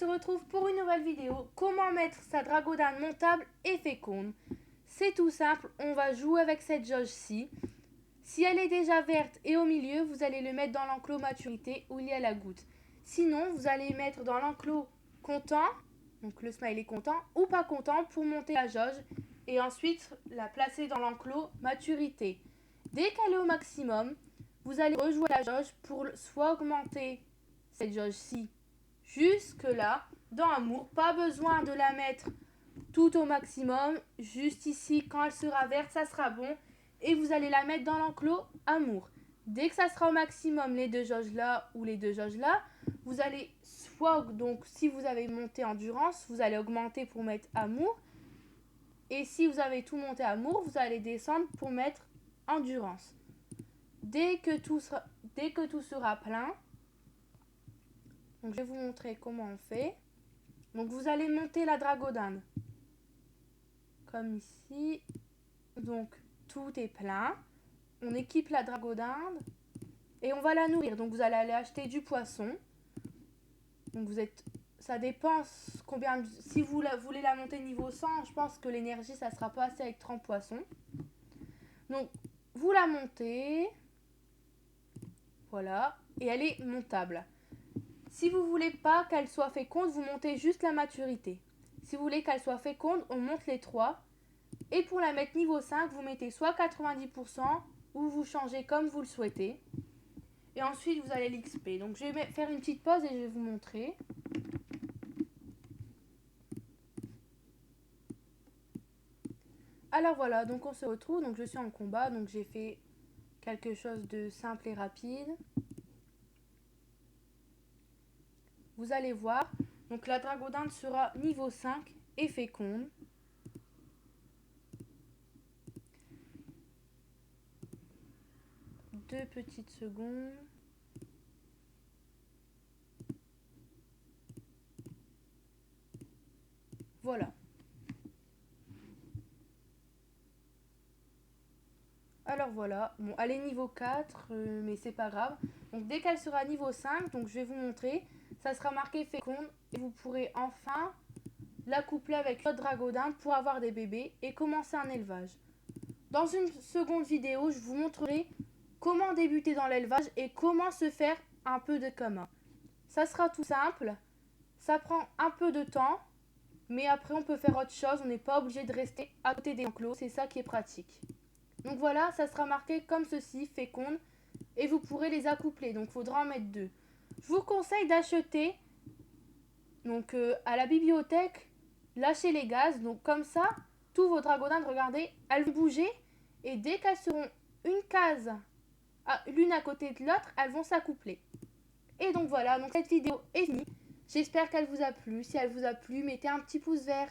retrouve pour une nouvelle vidéo. Comment mettre sa dragodane montable et féconde. C'est tout simple, on va jouer avec cette jauge-ci. Si elle est déjà verte et au milieu, vous allez le mettre dans l'enclos maturité où il y a la goutte. Sinon, vous allez mettre dans l'enclos content, donc le smiley content ou pas content pour monter la jauge. Et ensuite, la placer dans l'enclos maturité. Dès qu'elle est au maximum, vous allez rejouer la jauge pour soit augmenter cette jauge-ci jusque là, dans Amour. Pas besoin de la mettre tout au maximum. Juste ici, quand elle sera verte, ça sera bon. Et vous allez la mettre dans l'enclos Amour. Dès que ça sera au maximum, les deux jauges là ou les deux jauges là, vous allez soit, donc si vous avez monté Endurance, vous allez augmenter pour mettre Amour. Et si vous avez tout monté Amour, vous allez descendre pour mettre Endurance. Dès que tout sera plein, donc je vais vous montrer comment on fait. Donc vous allez monter la dragodane. Comme ici. Donc tout est plein. On équipe la dragodane et on va la nourrir. Donc vous allez aller acheter du poisson. Donc ça dépend combien. Si vous voulez la monter niveau 100, je pense que l'énergie ça sera pas assez avec 30 poissons. Donc vous la montez. Voilà. Et elle est montable. Si vous voulez pas qu'elle soit féconde, vous montez juste la maturité. Si vous voulez qu'elle soit féconde, on monte les trois. Et pour la mettre niveau 5, vous mettez soit 90% ou vous changez comme vous le souhaitez. Et ensuite, vous allez l'XP. Donc, je vais faire une petite pause et je vais vous montrer. Alors voilà, donc on se retrouve. Donc, je suis en combat. Donc, j'ai fait quelque chose de simple et rapide. Vous allez voir. Donc, la dragodane sera niveau 5 et féconde. Deux petites secondes. Voilà. Alors voilà, bon, elle est niveau 4, mais c'est pas grave. Donc dès qu'elle sera niveau 5, donc je vais vous montrer, ça sera marqué féconde et vous pourrez enfin la coupler avec votre dragodane pour avoir des bébés et commencer un élevage. Dans une seconde vidéo, je vous montrerai comment débuter dans l'élevage et comment se faire un peu de commun. Ça sera tout simple, ça prend un peu de temps, mais après on peut faire autre chose, on n'est pas obligé de rester à côté des enclos, c'est ça qui est pratique. Donc voilà, ça sera marqué comme ceci, féconde, et vous pourrez les accoupler, donc il faudra en mettre deux. Je vous conseille d'acheter, donc à la bibliothèque, lâcher les gaz, donc comme ça, tous vos dragodines, regardez, elles vont bouger, et dès qu'elles seront une case, l'une à côté de l'autre, elles vont s'accoupler. Et donc voilà, donc cette vidéo est finie, j'espère qu'elle vous a plu. Si elle vous a plu, mettez un petit pouce vert.